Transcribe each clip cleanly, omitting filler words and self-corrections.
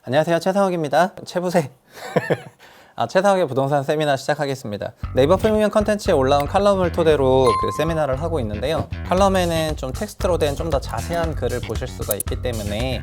안녕하세요, 최상욱입니다. 최부세. 최상욱의 부동산 세미나 시작하겠습니다. 네이버 프리미엄 컨텐츠에 올라온 칼럼을 토대로 그 세미나를 하고 있는데요. 칼럼에는 좀 텍스트로 된 좀 더 자세한 글을 보실 수가 있기 때문에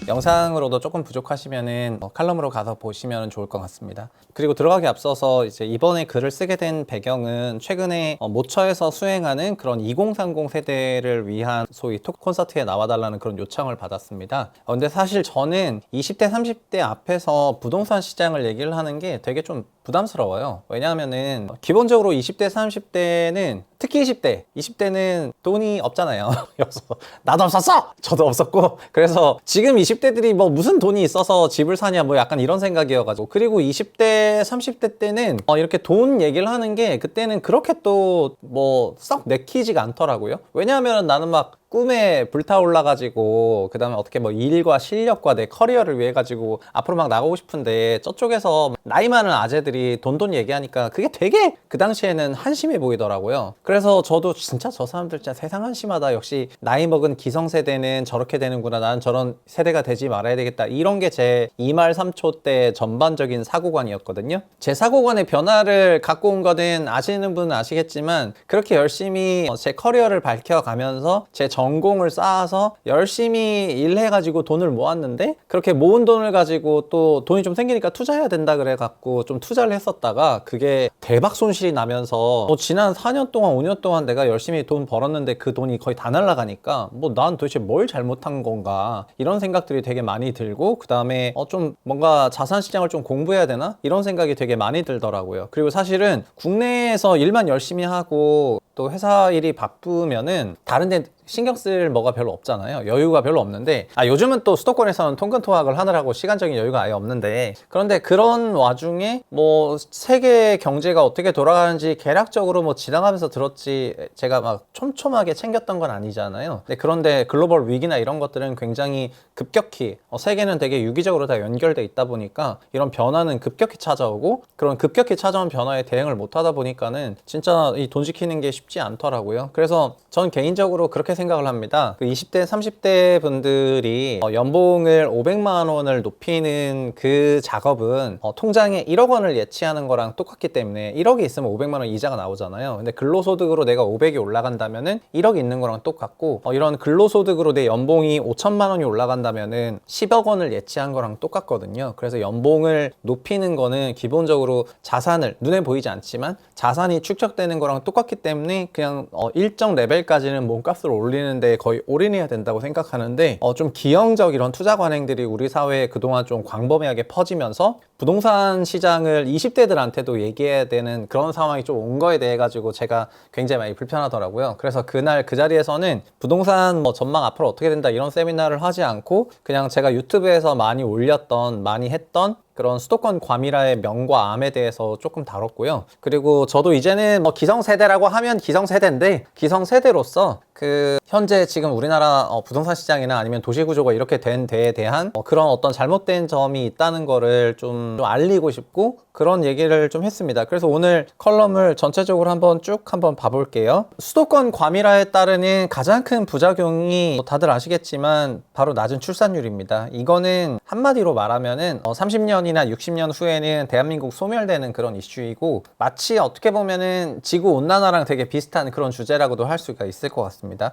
영상으로도 조금 부족하시면은 칼럼으로 가서 보시면 좋을 것 같습니다. 그리고 들어가기 앞서서 이제 이번에 글을 쓰게 된 배경은 최근에 모처에서 수행하는 그런 2030 세대를 위한 소위 톡 콘서트에 나와달라는 그런 요청을 받았습니다. 근데 사실 저는 20대, 30대 앞에서 부동산 시장을 얘기를 하는 게 되게 좀 부담스러워요. 왜냐하면은 기본적으로 20대, 30대는 특히 20대는 돈이 없잖아요. 그래서 나도 없었어! 저도 없었고. 그래서 지금 20대들이 뭐 무슨 돈이 있어서 집을 사냐 뭐 약간 이런 생각이어가지고. 그리고 20대, 30대 때는 이렇게 돈 얘기를 하는 게 그때는 그렇게 또 뭐 썩 내키지가 않더라고요. 왜냐하면 나는 막 꿈에 불타올라가지고 그 다음에 어떻게 뭐 일과 실력과 내 커리어를 위해 가지고 앞으로 막 나가고 싶은데 저쪽에서 나이 많은 아재들이 돈 얘기하니까 그게 되게 그 당시에는 한심해 보이더라고요. 그래서 저도 진짜 저 사람들 진짜 세상 한심하다. 역시 나이 먹은 기성세대는 저렇게 되는구나. 나는 저런 세대가 되지 말아야 되겠다. 이런 게 제 2말 3초 때 전반적인 사고관이었거든요. 제 사고관의 변화를 갖고 온 거는 아시는 분은 아시겠지만 그렇게 열심히 제 커리어를 밝혀가면서 제 전공을 쌓아서 열심히 일해가지고 돈을 모았는데 그렇게 모은 돈을 가지고 또 돈이 좀 생기니까 투자해야 된다 그래갖고 좀 투자를 했었다가 그게 대박 손실이 나면서 지난 4년 동안 5년 동안 내가 열심히 돈 벌었는데 그 돈이 거의 다 날아가니까 뭐 난 도대체 뭘 잘못한 건가 이런 생각들이 되게 많이 들고 그 다음에 좀 뭔가 자산 시장을 좀 공부해야 되나 이런 생각이 되게 많이 들더라고요. 그리고 사실은 국내에서 일만 열심히 하고 또 회사 일이 바쁘면은 다른 데 신경 쓸 뭐가 별로 없잖아요. 여유가 별로 없는데 요즘은 또 수도권에서는 통근토학을 하느라고 시간적인 여유가 아예 없는데 그런데 그런 와중에 뭐 세계 경제가 어떻게 돌아가는지 개략적으로 뭐 지나가면서 들었지 제가 막 촘촘하게 챙겼던 건 아니잖아요. 그런데 글로벌 위기나 이런 것들은 굉장히 급격히 세계는 되게 유기적으로 다 연결돼 있다 보니까 이런 변화는 급격히 찾아오고 그런 급격히 찾아온 변화에 대응을 못 하다 보니까는 진짜 이 돈 지키는 게 쉽지 않더라고요. 그래서 전 개인적으로 그렇게 생각을 합니다. 그 20대, 30대 분들이 연봉을 500만 원을 높이는 그 작업은 통장에 1억 원을 예치하는 거랑 똑같기 때문에 1억이 있으면 500만 원 이자가 나오잖아요. 근데 근로소득으로 내가 500이 올라간다면은 1억 있는 거랑 똑같고 이런 근로소득으로 내 연봉이 5천만 원이 올라간다면은 10억 원을 예치한 거랑 똑같거든요. 그래서 연봉을 높이는 거는 기본적으로 자산을 눈에 보이지 않지만 자산이 축적되는 거랑 똑같기 때문에 그냥 일정 레벨까지는 몸값을 올리는데 거의 올인해야 된다고 생각하는데 좀 기형적 이런 투자 관행들이 우리 사회에 그동안 좀 광범위하게 퍼지면서 부동산 시장을 20대들한테도 얘기해야 되는 그런 상황이 좀 온 거에 대해 가지고 제가 굉장히 많이 불편하더라고요. 그래서 그날 그 자리에서는 부동산 뭐 전망 앞으로 어떻게 된다 이런 세미나를 하지 않고 그냥 제가 유튜브에서 많이 했던 그런 수도권 과밀화의 명과 암에 대해서 조금 다뤘고요. 그리고 저도 이제는 뭐 기성세대라고 하면 기성세대인데 기성세대로서 그 현재 지금 우리나라 부동산 시장이나 아니면 도시구조가 이렇게 된 데에 대한 그런 어떤 잘못된 점이 있다는 거를 좀 알리고 싶고 그런 얘기를 좀 했습니다. 그래서 오늘 컬럼을 전체적으로 한번 봐볼게요. 수도권 과밀화에 따르는 가장 큰 부작용이 다들 아시겠지만 바로 낮은 출산율입니다. 이거는 한마디로 말하면은 30년이나 60년 후에는 대한민국 소멸되는 그런 이슈이고 마치 어떻게 보면은 지구온난화랑 되게 비슷한 그런 주제라고도 할 수가 있을 것 같습니다.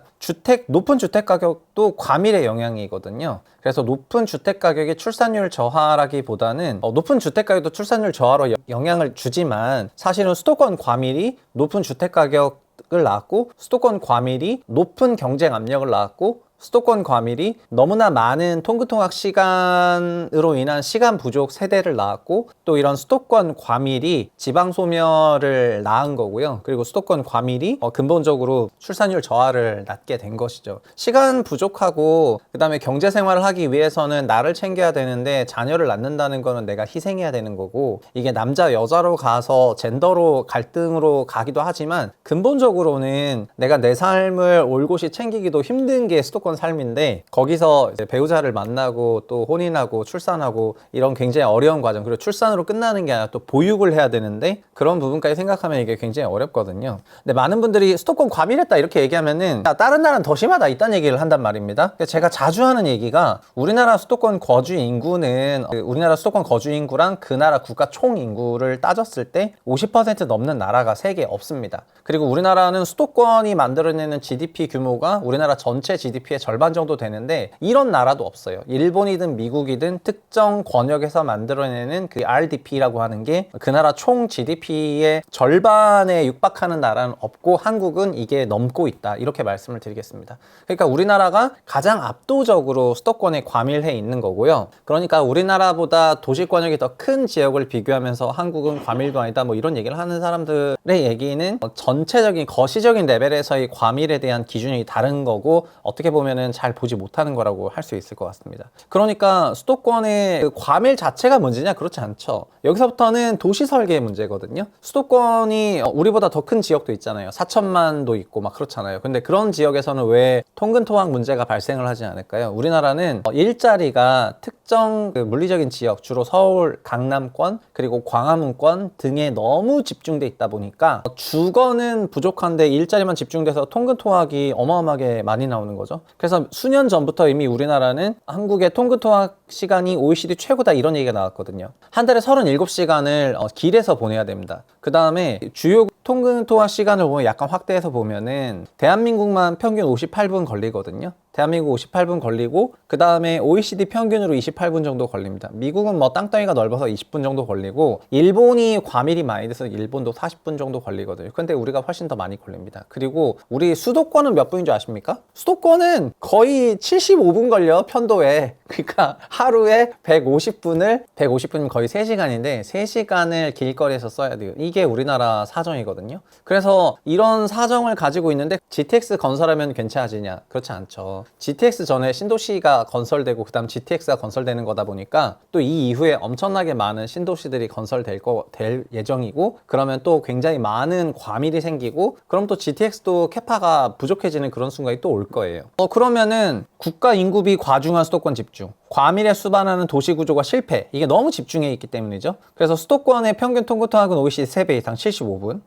높은 주택 가격도 과밀의 영향이거든요. 그래서 높은 주택 가격이 출산율 저하라기보다는 높은 주택 가격도 출산율 저하로 영향을 주지만 사실은 수도권 과밀이 높은 주택 가격을 낳았고 수도권 과밀이 높은 경쟁 압력을 낳았고 수도권 과밀이 너무나 많은 통근통학 시간으로 인한 시간 부족 세대를 낳았고 또 이런 수도권 과밀이 지방 소멸을 낳은 거고요. 그리고 수도권 과밀이 근본적으로 출산율 저하를 낳게 된 것이죠. 시간 부족하고 그 다음에 경제 생활을 하기 위해서는 나를 챙겨야 되는데 자녀를 낳는다는 거는 내가 희생해야 되는 거고 이게 남자 여자로 가서 젠더로 갈등으로 가기도 하지만 근본적으로는 내가 내 삶을 올곧이 챙기기도 힘든 게 수도권 수도권 삶인데 거기서 이제 배우자를 만나고 또 혼인하고 출산하고 이런 굉장히 어려운 과정, 그리고 출산으로 끝나는 게 아니라 또 보육을 해야 되는데 그런 부분까지 생각하면 이게 굉장히 어렵거든요. 근데 많은 분들이 수도권 과밀했다 이렇게 얘기하면은 다른 나라는 더 심하다 이딴 얘기를 한단 말입니다. 제가 자주 하는 얘기가 우리나라 수도권 거주 인구는 우리나라 수도권 거주 인구랑 그 나라 국가 총 인구를 따졌을 때 50% 넘는 나라가 세계에 없습니다. 그리고 우리나라는 수도권이 만들어내는 GDP 규모가 우리나라 전체 GDP의 절반 정도 되는데 이런 나라도 없어요. 일본이든 미국이든 특정 권역에서 만들어내는 그 RDP라고 하는 게 그 나라 총 GDP의 절반에 육박하는 나라는 없고 한국은 이게 넘고 있다 이렇게 말씀을 드리겠습니다. 그러니까 우리나라가 가장 압도적으로 수도권에 과밀해 있는 거고요. 그러니까 우리나라보다 도시 권역이 더 큰 지역을 비교하면서 한국은 과밀도 아니다 뭐 이런 얘기를 하는 사람들의 얘기는 전체적인 거시적인 레벨에서의 과밀에 대한 기준이 다른 거고 어떻게 보면은 잘 보지 못하는 거라고 할 수 있을 것 같습니다. 그러니까 수도권의 그 과밀 자체가 문제냐? 그렇지 않죠. 여기서부터는 도시 설계의 문제거든요. 수도권이 우리보다 더 큰 지역도 있잖아요. 4천만도 있고 막 그렇잖아요. 근데 그런 지역에서는 왜 통근토학 문제가 발생을 하지 않을까요? 우리나라는 일자리가 특정 그 물리적인 지역, 주로 서울, 강남권, 그리고 광화문권 등에 너무 집중돼 있다 보니까 주거는 부족한데 일자리만 집중돼서 통근토학이 어마어마하게 많이 나오는 거죠. 그래서 수년 전부터 이미 우리나라는 한국의 통근토학 시간이 OECD 최고다 이런 얘기가 나왔거든요. 한 달에 37시간을 길에서 보내야 됩니다. 그 다음에 주요 통근토학 시간을 보면 약간 확대해서 보면은 대한민국만 평균 58분 걸리거든요. 대한민국 58분 걸리고 그 다음에 OECD 평균으로 28분 정도 걸립니다. 미국은 뭐 땅덩이가 넓어서 20분 정도 걸리고 일본이 과밀이 많이 돼서 일본도 40분 정도 걸리거든요. 근데 우리가 훨씬 더 많이 걸립니다. 그리고 우리 수도권은 몇 분인 줄 아십니까? 수도권은 거의 75분 걸려 편도에. 그러니까 하루에 150분이면 거의 3시간인데 3시간을 길거리에서 써야 돼요. 이게 우리나라 사정이거든요. 그래서 이런 사정을 가지고 있는데 GTX 건설하면 괜찮아지냐? 그렇지 않죠. GTX 전에 신도시가 건설되고 그 다음 GTX가 건설되는 거다 보니까 또 이 이후에 엄청나게 많은 신도시들이 건설될 될 예정이고 그러면 또 굉장히 많은 과밀이 생기고 그럼 또 GTX도 캐파가 부족해지는 그런 순간이 또 올 거예요. 그러면은 국가 인구비 과중한 수도권 집중, 과밀에 수반하는 도시 구조가 실패, 이게 너무 집중해 있기 때문이죠. 그래서 수도권의 평균 통근토학은 OECD 3배 이상 75분.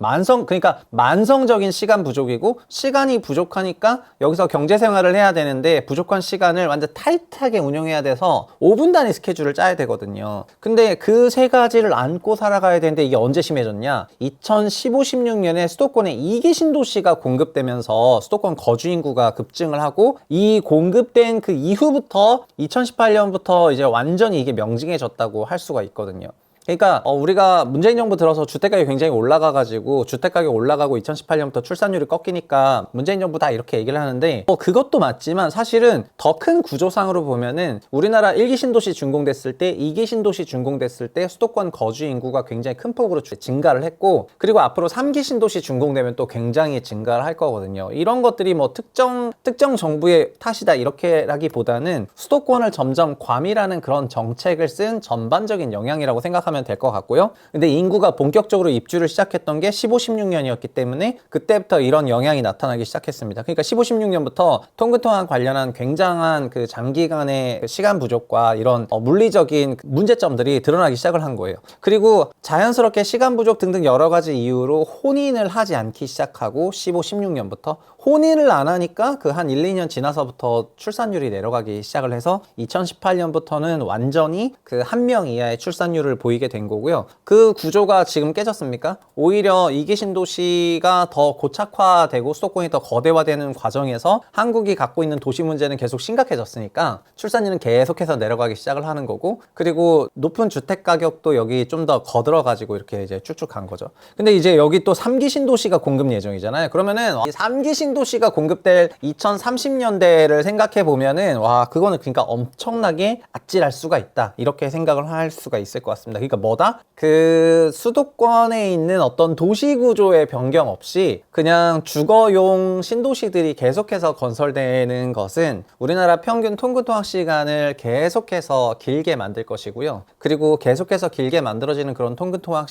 그러니까 만성적인 시간 부족이고 시간이 부족하니까 여기서 경제 생활을 해야 되는데 부족한 시간을 완전 타이트하게 운영해야 돼서 5분 단위 스케줄을 짜야 되거든요. 근데 그 세 가지를 안고 살아가야 되는데 이게 언제 심해졌냐? 2015, 16년에 수도권에 2기 신도시가 공급되면서 수도권 거주 인구가 급증을 하고 이 공급된 그 이후부터 2018년부터 이제 완전히 이게 명징해졌다고 할 수가 있거든요. 그러니까 우리가 문재인 정부 들어서 주택가격이 굉장히 올라가가지고 주택가격이 올라가고 2018년부터 출산율이 꺾이니까 문재인 정부 다 이렇게 얘기를 하는데 그것도 맞지만 사실은 더 큰 구조상으로 보면은 우리나라 1기 신도시 준공됐을 때 2기 신도시 준공됐을 때 수도권 거주 인구가 굉장히 큰 폭으로 증가를 했고 그리고 앞으로 3기 신도시 준공되면 또 굉장히 증가를 할 거거든요. 이런 것들이 뭐 특정 정부의 탓이다 이렇게라기보다는 수도권을 점점 과밀하는 그런 정책을 쓴 전반적인 영향이라고 생각합니다. 될 것 같고요. 근데 인구가 본격적으로 입주를 시작했던 게 15, 16년이었기 때문에 그때부터 이런 영향이 나타나기 시작했습니다. 그러니까 15, 16년부터 통근토학 관련한 굉장한 그 장기간의 시간 부족과 이런 물리적인 문제점들이 드러나기 시작을 한 거예요. 그리고 자연스럽게 시간 부족 등등 여러 가지 이유로 혼인을 하지 않기 시작하고 15, 16년부터 혼인을 안 하니까 그 한 1, 2년 지나서부터 출산율이 내려가기 시작을 해서 2018년부터는 완전히 그 한 명 이하의 출산율을 보이게 된 거고요. 그 구조가 지금 깨졌습니까? 오히려 2기 신도시가 더 고착화되고 수도권이 더 거대화되는 과정에서 한국이 갖고 있는 도시 문제는 계속 심각해졌으니까 출산율은 계속해서 내려가기 시작을 하는 거고 그리고 높은 주택 가격도 여기 좀 더 거들어가지고 이렇게 이제 쭉쭉 간 거죠. 근데 이제 여기 또 3기 신도시가 공급 예정이잖아요. 그러면은 3기 신도시가 공급될 2030년대를 생각해 보면은 와 그거는 그러니까 엄청나게 아찔할 수가 있다 이렇게 생각을 할 수가 있을 것 같습니다. 그러니까 뭐다? 그 수도권에 있는 어떤 도시 구조의 변경 없이 그냥 주거용 신도시들이 계속해서 건설되는 것은 우리나라 평균 통근토학 시간을 계속해서 길게 만들 것이고요. 그리고 계속해서 길게 만들어지는 그런 통근토학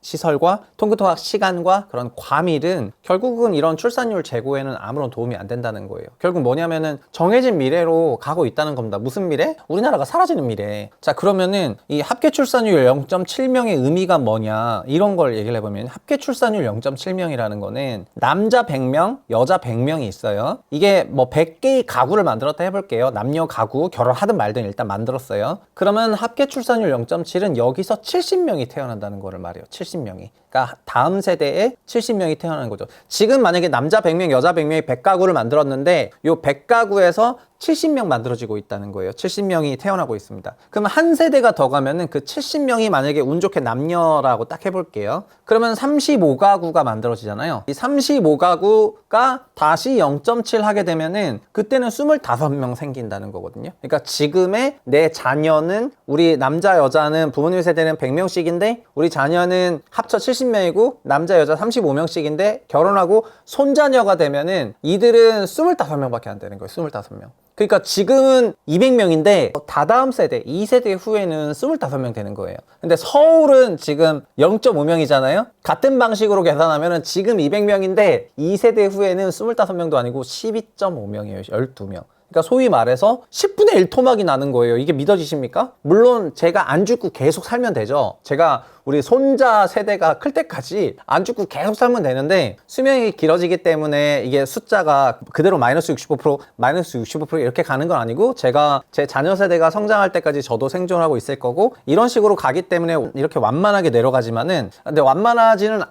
시설과 통근토학 시간과 그런 과밀은 결국은 이런 출산율 제고에는 후에는 아무런 도움이 안 된다는 거예요. 결국 뭐냐면은 정해진 미래로 가고 있다는 겁니다. 무슨 미래? 우리나라가 사라지는 미래. 자, 그러면은 이 합계 출산율 0.7명의 의미가 뭐냐, 이런 걸 얘기를 해보면, 합계 출산율 0.7명이라는 거는 남자 100명, 여자 100명이 있어요. 이게 뭐 100개의 가구를 만들었다 해볼게요. 남녀 가구, 결혼하든 말든 일단 만들었어요. 그러면 합계 출산율 0.7은 여기서 70명이 태어난다는 거를 말해요. 70명이. 그러니까 다음 세대에 70명이 태어나는 거죠. 지금 만약에 남자 100명, 여자 100명이 100가구를 만들었는데 요 100가구에서 70명 만들어지고 있다는 거예요. 70명이 태어나고 있습니다. 그러면 한 세대가 더 가면은 그 70명이 만약에 운 좋게 남녀라고 딱 해볼게요. 그러면 35가구가 만들어지잖아요. 이 35가구가 다시 0.7 하게 되면은 그때는 25명 생긴다는 거거든요. 그러니까 지금의 내 자녀는, 우리 남자 여자는 부모님 세대는 100명씩인데 우리 자녀는 합쳐 70명이고 남자 여자 35명씩인데 결혼하고 손자녀가 되면은 이들은 25명밖에 안 되는 거예요. 25명. 그러니까 지금은 200명인데 다다음 세대, 2세대 후에는 25명 되는 거예요. 근데 서울은 지금 0.5명이잖아요. 같은 방식으로 계산하면 지금 200명인데 2세대 후에는 25명도 아니고 12.5명이에요. 12명. 그러니까 소위 말해서 10분의 1 토막이 나는 거예요. 이게 믿어지십니까? 물론 제가 안 죽고 계속 살면 되죠. 제가 우리 손자 세대가 클 때까지 안 죽고 계속 살면 되는데 수명이 길어지기 때문에 이게 숫자가 그대로 마이너스 65%, 마이너스 65% 이렇게 가는 건 아니고, 제가 제 자녀 세대가 성장할 때까지 저도 생존하고 있을 거고, 이런 식으로 가기 때문에 이렇게 완만하게 내려가지만은, 근데 완만하지는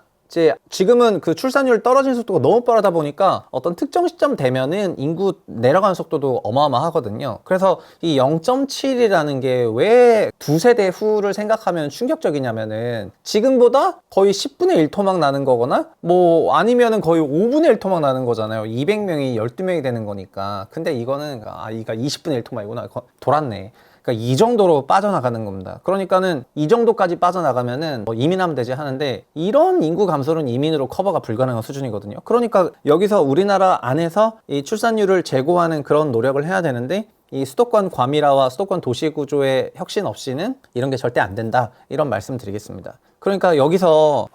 지금은 그 출산율 떨어지는 속도가 너무 빠르다 보니까 어떤 특정 시점 되면은 인구 내려가는 속도도 어마어마하거든요. 그래서 이 0.7이라는 게 왜 두 세대 후를 생각하면 충격적이냐면은 지금보다 거의 10분의 1 토막 나는 거거나 뭐 아니면은 거의 5분의 1 토막 나는 거잖아요. 200명이 12명이 되는 거니까. 근데 이거는 이가 20분의 1 토막이구나. 돌았네. 그러니까 이 정도로 빠져나가는 겁니다. 그러니까는 이 정도까지 빠져나가면은 뭐 이민하면 되지 하는데, 이런 인구 감소는 이민으로 커버가 불가능한 수준이거든요. 그러니까 여기서 우리나라 안에서 이 출산율을 제고하는 그런 노력을 해야 되는데, 이 수도권 과밀화와 수도권 도시 구조의 혁신 없이는 이런 게 절대 안 된다, 이런 말씀 드리겠습니다. 그러니까 여기서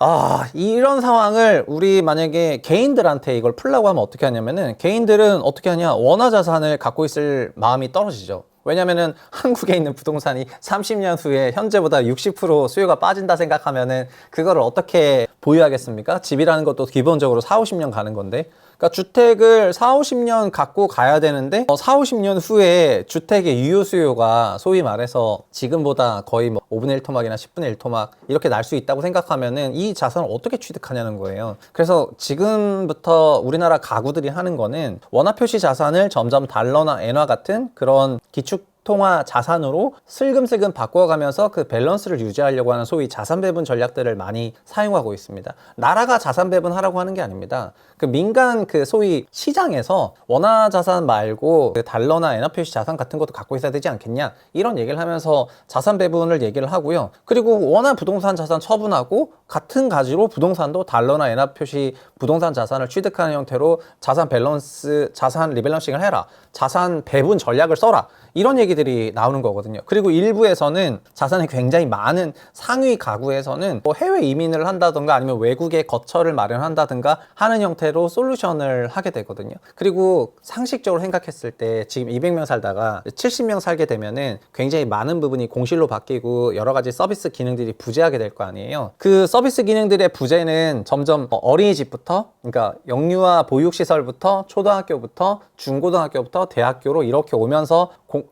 이런 상황을 우리 만약에 개인들한테 이걸 풀려고 하면 어떻게 하냐면은, 개인들은 어떻게 하냐, 원화 자산을 갖고 있을 마음이 떨어지죠. 왜냐면은 한국에 있는 부동산이 30년 후에 현재보다 60% 수요가 빠진다 생각하면은 그거를 어떻게 보유하겠습니까? 집이라는 것도 기본적으로 4, 50년 가는 건데, 그러니까 주택을 4, 50년 갖고 가야 되는데 4, 50년 후에 주택의 유효 수요가 소위 말해서 지금보다 거의 뭐 5분의 1 토막이나 10분의 1 토막 이렇게 날 수 있다고 생각하면은 이 자산을 어떻게 취득하냐는 거예요. 그래서 지금부터 우리나라 가구들이 하는 거는 원화 표시 자산을 점점 달러나 엔화 같은 그런 기축 통화 자산으로 슬금슬금 바꿔가면서 그 밸런스를 유지하려고 하는 소위 자산 배분 전략들을 많이 사용하고 있습니다. 나라가 자산 배분하라고 하는 게 아닙니다. 그 민간 그 소위 시장에서 원화 자산 말고 그 달러나 엔화 표시 자산 같은 것도 갖고 있어야 되지 않겠냐, 이런 얘기를 하면서 자산 배분을 얘기를 하고요. 그리고 원화 부동산 자산 처분하고 같은 가지로 부동산도 달러나 엔화 표시 부동산 자산을 취득하는 형태로 자산 밸런스, 자산 리밸런싱을 해라, 자산 배분 전략을 써라, 이런 얘기들이 나오는 거거든요. 그리고 일부에서는 자산이 굉장히 많은 상위 가구에서는 뭐 해외 이민을 한다던가 아니면 외국에 거처를 마련한다든가 하는 형태로 솔루션을 하게 되거든요. 그리고 상식적으로 생각했을 때 지금 200명 살다가 70명 살게 되면은 굉장히 많은 부분이 공실로 바뀌고 여러 가지 서비스 기능들이 부재하게 될 거 아니에요. 그 서비스 기능들의 부재는 점점 어린이집부터, 그러니까 영유아 보육시설부터 초등학교부터 중고등학교부터 대학교로 이렇게 오면서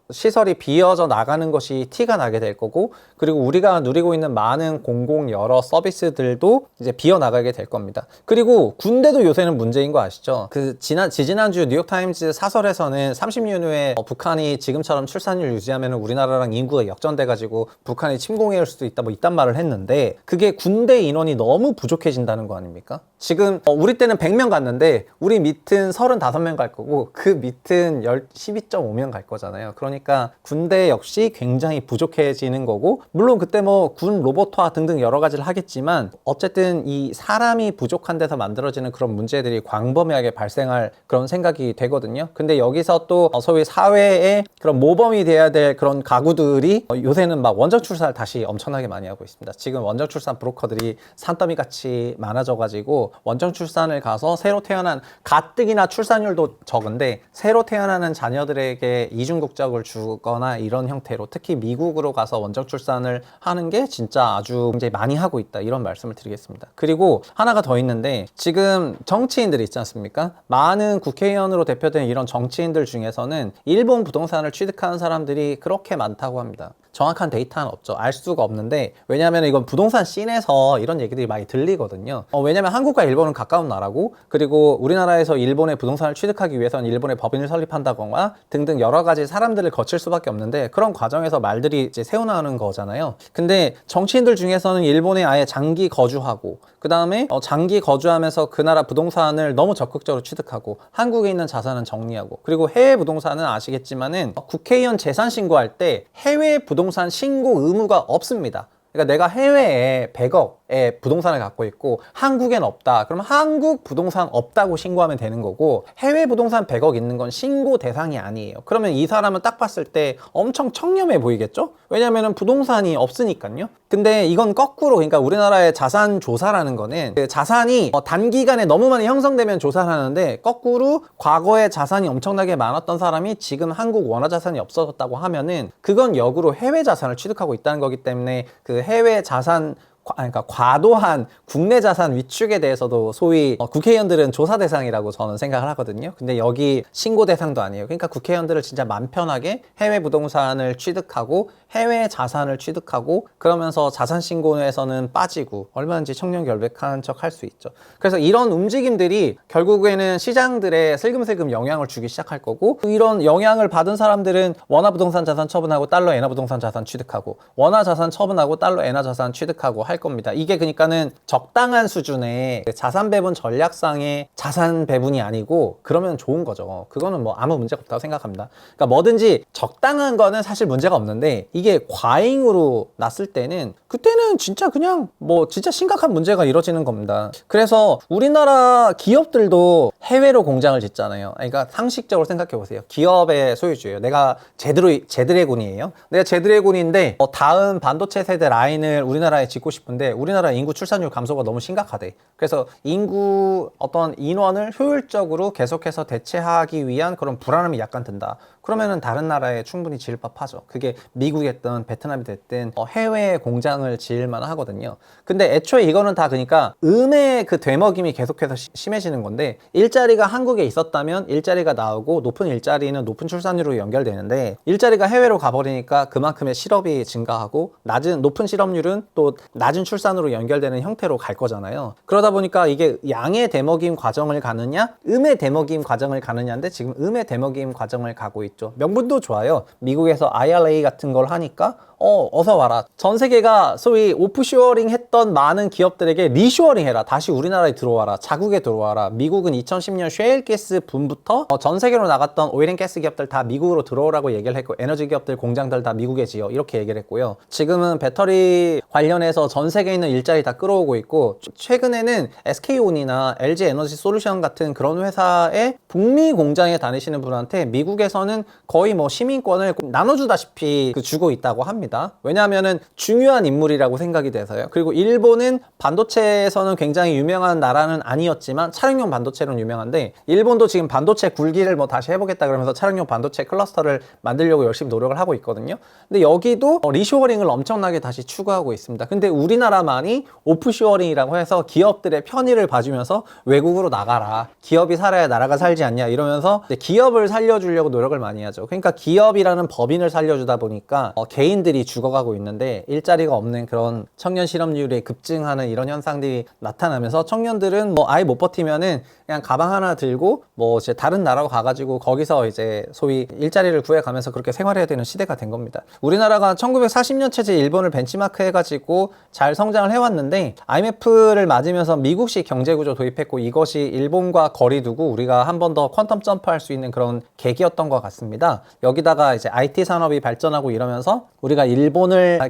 시설이 비어져 나가는 것이 티가 나게 될 거고, 그리고 우리가 누리고 있는 많은 공공 여러 서비스들도 이제 비어 나가게 될 겁니다. 그리고 군대도 요새는 문제인 거 아시죠? 그 지지난주 뉴욕타임즈 사설에서는 30년 후에 북한이 지금처럼 출산율 유지하면 우리나라랑 인구가 역전돼 가지고 북한이 침공할 수도 있다, 뭐 이딴 말을 했는데, 그게 군대 인원이 너무 부족해진다는 거 아닙니까? 지금 우리 때는 100명 갔는데 우리 밑은 35명 갈 거고 그 밑은 12.5명 갈 거잖아요. 그러니까 군대 역시 굉장히 부족해지는 거고, 물론 그때 뭐 군 로봇화 등등 여러 가지를 하겠지만 어쨌든 이 사람이 부족한 데서 만들어지는 그런 문제들이 광범위하게 발생할 그런 생각이 되거든요. 근데 여기서 또 소위 사회의 그런 모범이 돼야 될 그런 가구들이 요새는 막 원정 출산을 다시 엄청나게 많이 하고 있습니다. 지금 원정 출산 브로커들이 산더미 같이 많아져 가지고 가지고 원정 출산을 가서 새로 태어난, 가뜩이나 출산율도 적은데 새로 태어나는 자녀들에게 이중 국적을 주거나 이런 형태로, 특히 미국으로 가서 원정 출산을 하는 게 진짜 아주 굉장히 많이 하고 있다, 이런 말씀을 드리겠습니다. 그리고 하나가 더 있는데, 지금 정치인들이 있지 않습니까? 많은 국회의원으로 대표된 이런 정치인들 중에서는 일본 부동산을 취득하는 사람들이 그렇게 많다고 합니다. 정확한 데이터는 없죠. 알 수가 없는데, 왜냐하면 이건 부동산 씬에서 이런 얘기들이 많이 들리거든요. 왜냐하면 한국과 일본은 가까운 나라고, 그리고 우리나라에서 일본의 부동산을 취득하기 위해서는 일본의 법인을 설립한다거나 등등 여러 가지 사람들을 거칠 수밖에 없는데, 그런 과정에서 말들이 이제 새어나오는 거잖아요. 근데 정치인들 중에서는 일본에 아예 장기 거주하고, 그 다음에 장기 거주하면서 그 나라 부동산을 너무 적극적으로 취득하고, 한국에 있는 자산은 정리하고, 그리고 해외 부동산은 아시겠지만은 국회의원 재산 신고할 때 해외 부동산 신고 의무가 없습니다. 그러니까 내가 해외에 100억의 부동산을 갖고 있고 한국엔 없다. 그럼 한국 부동산 없다고 신고하면 되는 거고, 해외 부동산 100억 있는 건 신고 대상이 아니에요. 그러면 이 사람은 딱 봤을 때 엄청 청렴해 보이겠죠? 왜냐면은 부동산이 없으니까요. 근데 이건 거꾸로, 그러니까 우리나라의 자산 조사라는 거는 그 자산이 단기간에 너무 많이 형성되면 조사를 하는데, 거꾸로 과거에 자산이 엄청나게 많았던 사람이 지금 한국 원화 자산이 없어졌다고 하면은 그건 역으로 해외 자산을 취득하고 있다는 거기 때문에, 그 해외 자산, 그러니까 과도한 국내 자산 위축에 대해서도 소위 국회의원들은 조사 대상이라고 저는 생각을 하거든요. 근데 여기 신고 대상도 아니에요. 그러니까 국회의원들은 진짜 맘 편하게 해외 부동산을 취득하고 해외 자산을 취득하고, 그러면서 자산 신고에서는 빠지고 얼마든지 청렴결백한 척 할 수 있죠. 그래서 이런 움직임들이 결국에는 시장들에 슬금슬금 영향을 주기 시작할 거고, 이런 영향을 받은 사람들은 원화 부동산 자산 처분하고 달러 엔화 부동산 자산 취득하고, 원화 자산 처분하고 달러 엔화 자산 취득하고 할 겁니다. 이게 그러니까는 적당한 수준의 자산 배분 전략상의 자산 배분이 아니고, 그러면 좋은 거죠. 그거는 뭐 아무 문제가 없다고 생각합니다. 그러니까 뭐든지 적당한 거는 사실 문제가 없는데, 이게 과잉으로 났을 때는 그때는 진짜 그냥 뭐 진짜 심각한 문제가 이뤄지는 겁니다. 그래서 우리나라 기업들도 해외로 공장을 짓잖아요. 그러니까 상식적으로 생각해 보세요. 기업의 소유주예요. 내가 제드래곤이에요. 내가 제드래곤인데 다음 반도체 세대 라인을 우리나라에 짓고 싶은데 우리나라 인구 출산율 감소가 너무 심각하대. 그래서 인구 어떤 인원을 효율적으로 계속해서 대체하기 위한 그런 불안함이 약간 든다. 그러면은 다른 나라에 충분히 지을 법하죠. 그게 미국이 됐든 베트남이 됐든 해외에 공장을 지을 만하거든요. 근데 애초에 이거는 다 그러니까 음의 그 되먹임이 계속해서 심해지는 건데, 일자리가 한국에 있었다면 일자리가 나오고 높은 일자리는 높은 출산율로 연결되는데, 일자리가 해외로 가버리니까 그만큼의 실업이 증가하고 높은 실업률은 또 낮은 출산으로 연결되는 형태로 갈 거잖아요. 그러다 보니까 이게 양의 되먹임 과정을 가느냐 음의 되먹임 과정을 가느냐인데, 지금 음의 되먹임 과정을 가고 있죠. 명분도 좋아요. 미국에서 IRA 같은 걸 하니까 어서 와라. 전 세계가 소위 오프쇼어링 했던 많은 기업들에게 리쇼어링 해라. 다시 우리나라에 들어와라. 자국에 들어와라. 미국은 2010년 셰일가스 붐부터 전 세계로 나갔던 오일앤가스 기업들 다 미국으로 들어오라고 얘기를 했고, 에너지 기업들 공장들 다 미국에 지어, 이렇게 얘기를 했고요. 지금은 배터리 관련해서 전 세계에 있는 일자리 다 끌어오고 있고, 최근에는 SK온이나 LG 에너지 솔루션 같은 그런 회사의 북미 공장에 다니시는 분한테 미국에서는 거의 뭐 시민권을 나눠주다시피 주고 있다고 합니다. 왜냐하면은 중요한 인물이라고 생각이 돼서요. 그리고 일본은 반도체에서는 굉장히 유명한 나라는 아니었지만 차량용 반도체로는 유명한데, 일본도 지금 반도체 굴기를 뭐 다시 해보겠다 그러면서 차량용 반도체 클러스터를 만들려고 열심히 노력을 하고 있거든요. 근데 여기도 리쇼어링을 엄청나게 다시 추구하고 있습니다. 근데 우리나라만이 오프쇼어링이라고 해서 기업들의 편의를 봐주면서 외국으로 나가라, 기업이 살아야 나라가 살지 않냐 이러면서 기업을 살려주려고 노력을 많이 하죠. 그러니까 기업이라는 법인을 살려주다 보니까 개인들이 죽어가고 있는데, 일자리가 없는 그런 청년 실업률이 급증하는 이런 현상들이 나타나면서 청년들은 뭐 아예 못 버티면은 그냥 가방 하나 들고 뭐 이제 다른 나라로 가가지고 거기서 이제 소위 일자리를 구해가면서 그렇게 생활해야 되는 시대가 된 겁니다. 우리나라가 1940년 체제 일본을 벤치마크 해가지고 잘 성장을 해왔는데, IMF를 맞으면서 미국식 경제구조 도입했고, 이것이 일본과 거리 두고 우리가 한 번 더 퀀텀 점프할 수 있는 그런 계기였던 것 같습니다. 있습니다. 여기다가 이제 IT 산업이 발전하고 이러면서 우리가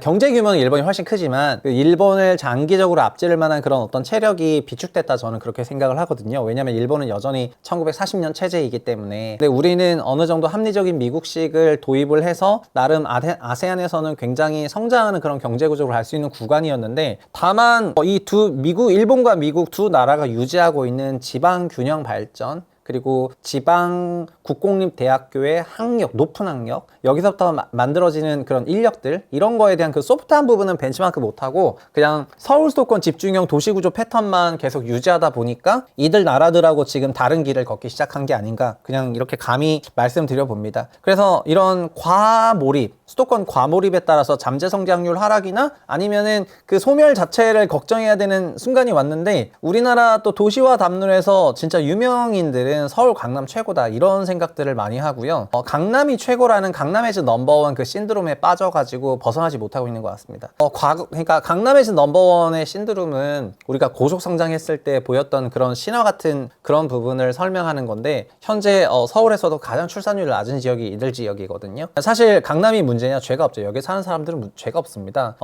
경제 규모는 일본이 훨씬 크지만 그 일본을 장기적으로 앞지를 만한 그런 어떤 체력이 비축됐다, 저는 그렇게 생각을 하거든요. 왜냐면 일본은 여전히 1940년 체제이기 때문에. 근데 우리는 어느 정도 합리적인 미국식을 도입을 해서 나름 아세안에서는 굉장히 성장하는 그런 경제 구조를 할 수 있는 구간이었는데, 다만 일본과 미국 두 나라가 유지하고 있는 지방 균형 발전, 그리고 지방 국공립대학교의 높은 학력, 여기서부터 만들어지는 그런 인력들, 이런 거에 대한 그 소프트한 부분은 벤치마크 못하고 그냥 서울 수도권 집중형 도시구조 패턴만 계속 유지하다 보니까 이들 나라들하고 지금 다른 길을 걷기 시작한 게 아닌가, 그냥 이렇게 감히 말씀드려 봅니다. 그래서 이런 수도권 과몰입에 따라서 잠재 성장률 하락이나 아니면은 그 소멸 자체를 걱정해야 되는 순간이 왔는데, 우리나라 또 도시화 담론에서 진짜 유명인들은 서울 강남 최고다 이런 생각들을 많이 하고요. 강남이 최고라는 강남에즈 넘버원 그 신드롬에 빠져가지고 벗어나지 못하고 있는 것 같습니다. 그러니까 강남에즈 넘버원의 신드롬은 우리가 고속 성장했을 때 보였던 그런 신화 같은 그런 부분을 설명하는 건데, 현재 서울에서도 가장 출산율이 낮은 지역이 이들 지역이거든요. 사실 강남이 문제냐? 죄가 없죠. 여기 사는 사람들은 죄가 없습니다.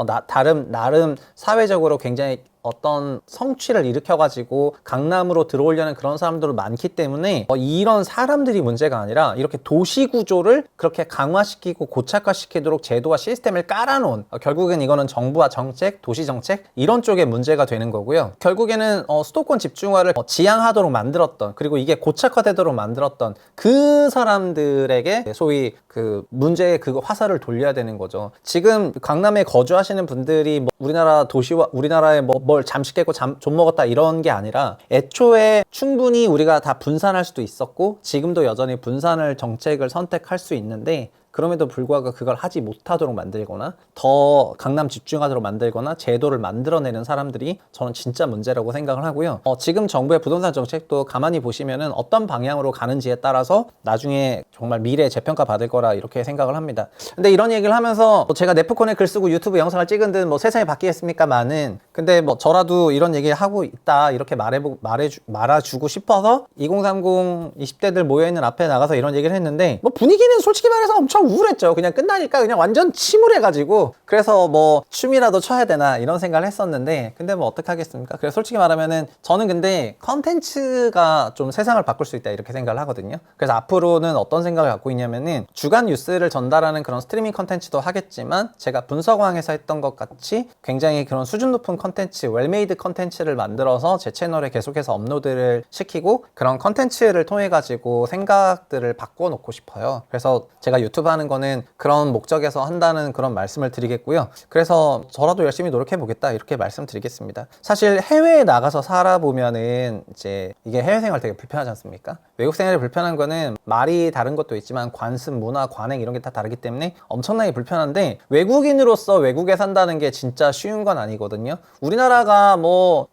나름 사회적으로 굉장히 어떤 성취를 일으켜가지고 강남으로 들어오려는 그런 사람들도 많기 때문에 이런 사람들이 문제가 아니라 이렇게 도시 구조를 그렇게 강화시키고 고착화시키도록 제도와 시스템을 깔아놓은, 결국엔 이거는 정부와 정책, 도시 정책 이런 쪽에 문제가 되는 거고요. 결국에는 수도권 집중화를 지향하도록 만들었던, 그리고 이게 고착화되도록 만들었던 그 사람들에게 소위 그 문제의 그 화살을 돌려야 되는 거죠. 지금 강남에 거주하시는 분들이 우리나라의 뭘 잠시 깨고 좀 먹었다 이런 게 아니라, 애초에 충분히 우리가 다 분산할 수도 있었고 지금도 여전히 분산을 정책을 선택할 수 있는데, 그럼에도 불구하고 그걸 하지 못하도록 만들거나 더 강남 집중하도록 만들거나 제도를 만들어내는 사람들이 저는 진짜 문제라고 생각을 하고요. 지금 정부의 부동산 정책도 가만히 보시면은 어떤 방향으로 가는지에 따라서 나중에 정말 미래 재평가 받을 거라 이렇게 생각을 합니다. 근데 이런 얘기를 하면서 제가 네프콘에 글 쓰고 유튜브 영상을 찍은 듯 세상이 바뀌겠습니까만은, 근데 저라도 이런 얘기 하고 있다 이렇게 말아주고 싶어서 2030 20대들 모여있는 앞에 나가서 이런 얘기를 했는데, 분위기는 솔직히 말해서 엄청 우울했죠. 그냥 끝나니까 그냥 완전 침울해가지고, 그래서 춤이라도 춰야 되나 이런 생각을 했었는데, 근데 어떡하겠습니까? 그래서 솔직히 말하면은 저는 근데 컨텐츠가 좀 세상을 바꿀 수 있다 이렇게 생각을 하거든요. 그래서 앞으로는 어떤 생각을 갖고 있냐면은, 주간 뉴스를 전달하는 그런 스트리밍 컨텐츠도 하겠지만, 제가 분석왕에서 했던 것 같이 굉장히 그런 수준 높은 컨텐츠, 웰메이드 컨텐츠를 만들어서 제 채널에 계속해서 업로드를 시키고, 그런 컨텐츠를 통해 가지고 생각들을 바꿔놓고 싶어요. 그래서 제가 유튜브 하는 거는 그런 목적에서 한다는 그런 말씀을 드리겠고요. 그래서 저라도 열심히 노력해 보겠다 이렇게 말씀드리겠습니다. 사실 해외에 나가서 살아보면은 이제 이게 해외 생활 되게 불편하지 않습니까? 외국 생활이 불편한 거는 말이 다른 것도 있지만 관습, 문화, 관행 이런 게 다 다르기 때문에 엄청나게 불편한데, 외국인으로서 외국에 산다는 게 진짜 쉬운 건 아니거든요. 우리나라가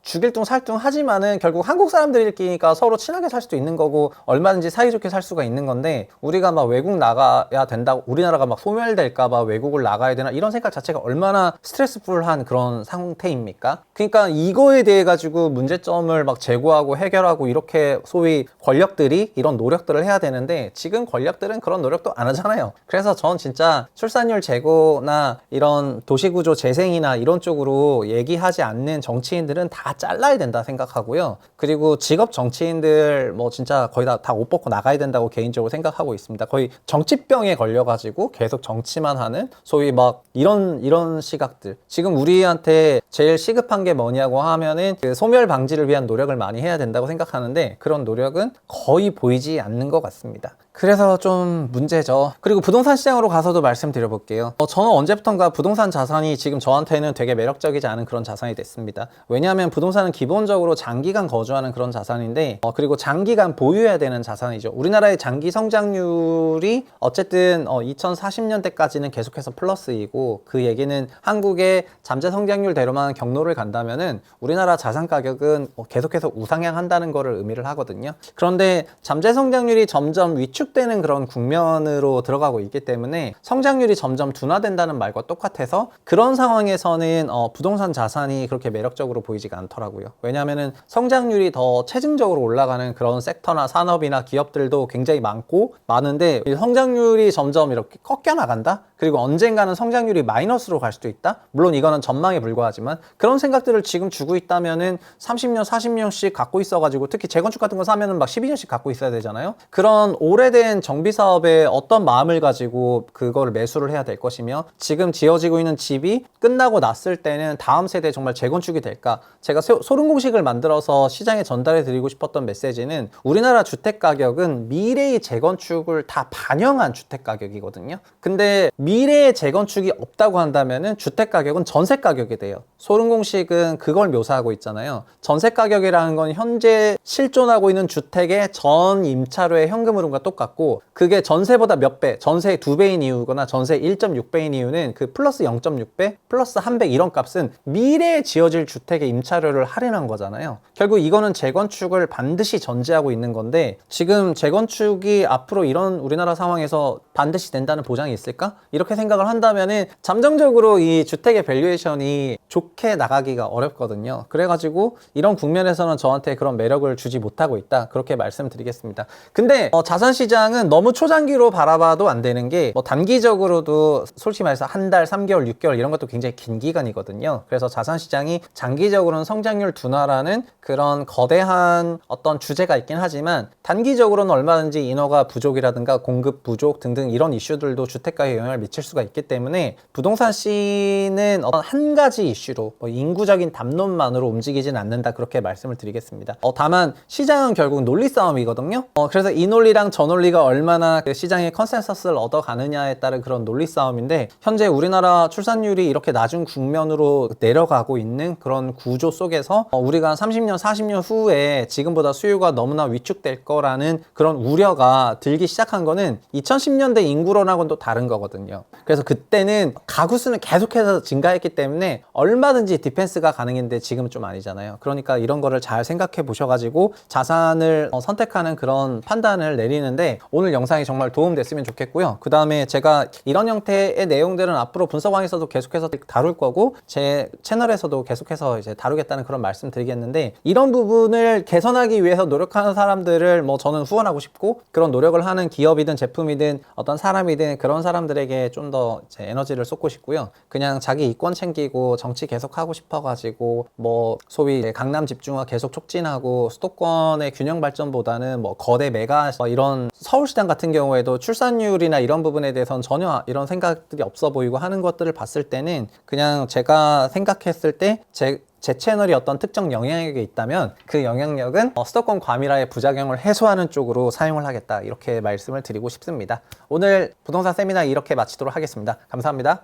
죽일 둥 살둥 하지만은 결국 한국 사람들끼리니까 서로 친하게 살 수도 있는 거고 얼마든지 사이좋게 살 수가 있는 건데, 우리가 외국 나가야 된다고, 우리나라가 소멸될까봐 외국을 나가야 되나 이런 생각 자체가 얼마나 스트레스풀한 그런 상태입니까? 그러니까 이거에 대해 가지고 문제점을 제고하고 해결하고 이렇게 소위 권력들이 이런 노력들을 해야 되는데, 지금 권력들은 그런 노력도 안 하잖아요. 그래서 전 진짜 출산율 제고나 이런 도시구조 재생이나 이런 쪽으로 얘기하지 않는 정치인들은 다 잘라야 된다 생각하고요. 그리고 직업 정치인들 진짜 거의 다 옷 벗고 나가야 된다고 개인적으로 생각하고 있습니다. 거의 정치병에 걸려가지고 계속 정치만 하는 소위 이런 시각들, 지금 우리한테 제일 시급한 게 뭐냐고 하면은 그 소멸 방지를 위한 노력을 많이 해야 된다고 생각하는데, 그런 노력은 거의 보이지 않는 것 같습니다. 그래서 좀 문제죠. 그리고 부동산 시장으로 가서도 말씀드려 볼게요. 저는 언제부턴가 부동산 자산이 지금 저한테는 되게 매력적이지 않은 그런 자산이 됐습니다. 왜냐하면 부동산은 기본적으로 장기간 거주하는 그런 자산인데, 그리고 장기간 보유해야 되는 자산이죠. 우리나라의 장기 성장률이 어쨌든 2040년대까지는 계속해서 플러스이고, 그 얘기는 한국의 잠재 성장률대로만 경로를 간다면은 우리나라 자산 가격은 계속해서 우상향한다는 거를 의미를 하거든요. 그런데 잠재 성장률이 점점 위축 위축되는 그런 국면으로 들어가고 있기 때문에 성장률이 점점 둔화된다는 말과 똑같아서 그런 상황에서는 부동산 자산이 그렇게 매력적으로 보이지가 않더라고요. 왜냐하면 성장률이 더 체증적으로 올라가는 그런 섹터나 산업이나 기업들도 굉장히 많은데 성장률이 점점 이렇게 꺾여 나간다? 그리고 언젠가는 성장률이 마이너스로 갈 수도 있다? 물론 이거는 전망에 불과하지만 그런 생각들을 지금 주고 있다면은 30년, 40년씩 갖고 있어가지고 특히 재건축 같은 거 사면은 막 12년씩 갖고 있어야 되잖아요. 그런 오래된 정비 사업에 어떤 마음을 가지고 그거를 매수를 해야 될 것이며 지금 지어지고 있는 집이 끝나고 났을 때는 다음 세대 정말 재건축이 될까? 제가 소름 공식을 만들어서 시장에 전달해 드리고 싶었던 메시지는 우리나라 주택 가격은 미래의 재건축을 다 반영한 주택 가격이거든요. 근데 미래의 재건축이 없다고 한다면은 주택 가격은 전세 가격이 돼요. 소름 공식은 그걸 묘사하고 있잖아요. 전세 가격이라는 건 현재 실존하고 있는 주택의 전 임차료의 현금 흐름과 똑같고 그게 전세보다 몇 배, 전세 2배인 이유거나 전세 1.6배인 이유는 그 플러스 0.6배, 플러스 100 이런 값은 미래에 지어질 주택의 임차료를 할인한 거잖아요. 결국 이거는 재건축을 반드시 전제하고 있는 건데 지금 재건축이 앞으로 이런 우리나라 상황에서 반드시 된다는 보장이 있을까? 이렇게 생각을 한다면은 잠정적으로 이 주택의 밸류에이션이 좋게 나가기가 어렵거든요. 그래가지고 이런 국면에서는 저한테 그런 매력을 주지 못하고 있다. 그렇게 말씀드리겠습니다. 근데 자산시장은 너무 초장기로 바라봐도 안 되는 게 단기적으로도 솔직히 말해서 한 달, 3개월, 6개월 이런 것도 굉장히 긴 기간이거든요. 그래서 자산시장이 장기적으로는 성장률 둔화라는 그런 거대한 어떤 주제가 있긴 하지만 단기적으로는 얼마든지 인허가 부족이라든가 공급 부족 등등 이런 이슈들도 주택가에 영향을 미칠 수가 있기 때문에 부동산 C는 어떤 한 가지 이슈로 인구적인 담론만으로 움직이진 않는다 그렇게 말씀을 드리겠습니다. 다만 시장은 결국 논리 싸움이거든요. 그래서 이 논리랑 저 논리가 얼마나 그 시장의 컨센서스를 얻어가느냐에 따른 그런 논리 싸움인데 현재 우리나라 출산율이 이렇게 낮은 국면으로 내려가고 있는 그런 구조 속에서 우리가 30년, 40년 후에 지금보다 수요가 너무나 위축될 거라는 그런 우려가 들기 시작한 거는 2010년대 인구론하고는 또 다른 거거든요. 그래서 그때는 가구 수는 계속해서 증가했기 때문에 얼마든지 디펜스가 가능했는데 지금은 좀 아니잖아요. 그러니까 이런 거를 잘 생각해 보셔가지고 자산을 선택하는 그런 판단을 내리는데 오늘 영상이 정말 도움됐으면 좋겠고요. 그 다음에 제가 이런 형태의 내용들은 앞으로 분석왕에서도 계속해서 다룰 거고 제 채널에서도 계속해서 이제 다루겠다는 그런 말씀 드리겠는데 이런 부분을 개선하기 위해서 노력하는 사람들을 저는 후원하고 싶고 그런 노력을 하는 기업이든 제품이든 어떤 사람이든 그런 사람들에게 좀 더 에너지를 쏟고 싶고요. 그냥 자기 이권 챙기고 정치 계속 하고 싶어가지고 소위 강남 집중화 계속 촉진하고 수도권의 균형 발전보다는 거대 메가 이런 서울시장 같은 경우에도 출산율이나 이런 부분에 대해서는 전혀 이런 생각들이 없어 보이고 하는 것들을 봤을 때는 그냥 제가 생각했을 때 제 채널이 어떤 특정 영향력이 있다면 그 영향력은 수도권 과밀화의 부작용을 해소하는 쪽으로 사용을 하겠다 이렇게 말씀을 드리고 싶습니다. 오늘 부동산 세미나 이렇게 마치도록 하겠습니다. 감사합니다.